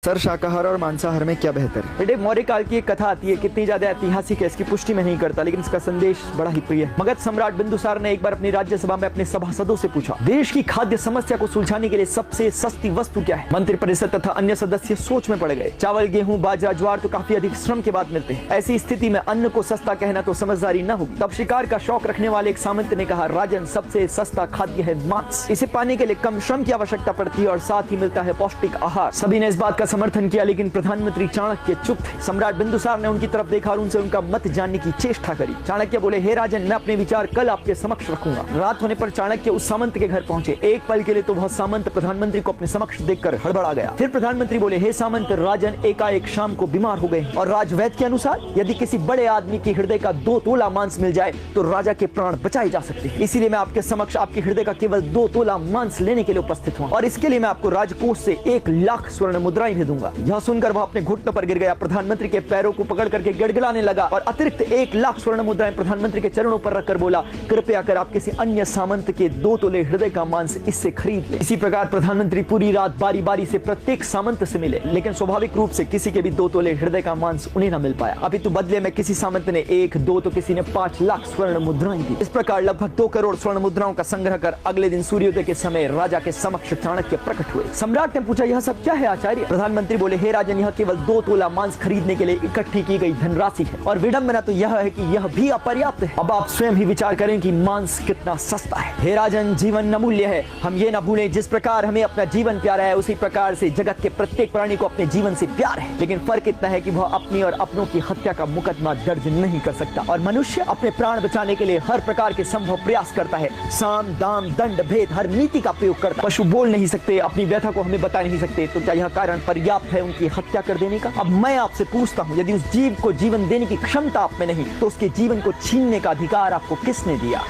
Sir, शाकाहार और मांसाहार में क्या बेहतर है? बेटे, मौर्य काल की एक कथा आती है, कितनी ज्यादा ऐतिहासिक है इसकी पुष्टि में नहीं करता, लेकिन इसका संदेश बड़ा ही प्रिय है। मगध सम्राट बिंदुसार ने एक बार अपनी राज्यसभा में अपने सभासदों से पूछा, देश की खाद्य समस्या को सुलझाने के लिए सबसे सस्ती वस्तु क्या है? मंत्रिपरिषद तथा अन्य सदस्य सोच में पड़ गए। चावल, गेहूं, बाजरा, ज्वार तो काफी अधिक श्रम के बाद मिलते हैं। ऐसी स्थिति में अन्न को सस्ता कहना तो समझदारी न होगी। तब शिकार का शौक रखने वाले एक सामंत ने कहा, राजन, सबसे सस्ता खाद्य है मांस। इसे पाने के लिए कम श्रम की आवश्यकता पड़ती है और साथ ही मिलता है पौष्टिक आहार। सभी ने इस बात का समर्थन किया, लेकिन प्रधानमंत्री चाणक्य चुप थे। सम्राट बिंदुसार ने उनकी तरफ देखा और उनसे उनका मत जानने की चेष्टा करी। चाणक्य बोले, हे राजन, मैं अपने विचार कल आपके समक्ष रखूंगा। रात होने पर चाणक्य उस सामंत के घर पहुंचे। एक पल के लिए तो वह सामंत प्रधानमंत्री को अपने समक्ष देखकर हड़बड़ा गया। फिर प्रधानमंत्री बोले, हे सामंत, राजन एकाएक शाम को बीमार हो गए और राजवैद्य के अनुसार यदि किसी बड़े आदमी के हृदय का 2 तोला मांस मिल जाए तो राजा के प्राण बचाए जा सकते हैं। इसीलिए मैं आपके समक्ष आपके हृदय का केवल 2 तोला मांस लेने के लिए उपस्थित हूँ और इसके लिए मैं आपको राजकोष से 1 लाख स्वर्ण मुद्राएं भी दूंगा। यह सुनकर वह अपने घुटनों पर गिर गया, प्रधानमंत्री के पैरों को पकड़ करके गिड़गिड़ाने लगा और अतिरिक्त 1 लाख स्वर्ण मुद्राएं प्रधानमंत्री के चरणों पर रखकर बोला, कृपया कर आप किसी अन्य सामंत के 2 तोले हृदय का मांस इससे खरीद ले। इसी प्रकार प्रधानमंत्री पूरी रात बारी बारी से प्रत्येक सामंत से मिले, लेकिन स्वाभाविक रूप से किसी के भी 2 तोले हृदय का मांस उन्हें न मिल पाया। अपितु बदले में किसी सामंत ने 1, 2 तो किसी ने 5 लाख स्वर्ण मुद्राएं दी। इस प्रकार लगभग 2 करोड़ स्वर्ण मुद्राओं का संग्रह कर अगले दिन सूर्योदय के समय राजा के समक्ष चाणक्य प्रकट हुए। सम्राट ने पूछा, यह सब क्या है आचार्य? प्रधानमंत्री बोले, हे राजन, यह केवल 2 तोला मांस खरीदने के लिए इकट्ठी की गई धनराशि है और विडंबना तो यह है कि यह भी अपर्याप्त है। अब आप स्वयं ही विचार करें कि मांस कितना सस्ता है। हे राजन, जीवन अमूल्य है। हम ये न भूलें, जिस प्रकार हमें अपना जीवन प्यारा है उसी प्रकार से जगत के प्रत्येक प्राणी को अपने जीवन से प्यार है। लेकिन फर्क इतना है कि वह अपनी और अपनों की हत्या का मुकदमा दर्ज नहीं कर सकता और मनुष्य अपने प्राण बचाने के लिए हर प्रकार के संभव प्रयास करता है। साम, दाम, दंड, भेद, हर नीति का प्रयोग करता है। पशु बोल नहीं सकते, अपनी व्यथा को हमें बता नहीं सकते, तो क्या यह कारण पर्याप्त है उनकी हत्या कर देने का? अब मैं आपसे पूछता हूं, यदि उस जीव को जीवन देने की क्षमता आप में नहीं तो उसके जीवन को छीनने का अधिकार आपको किसने दिया?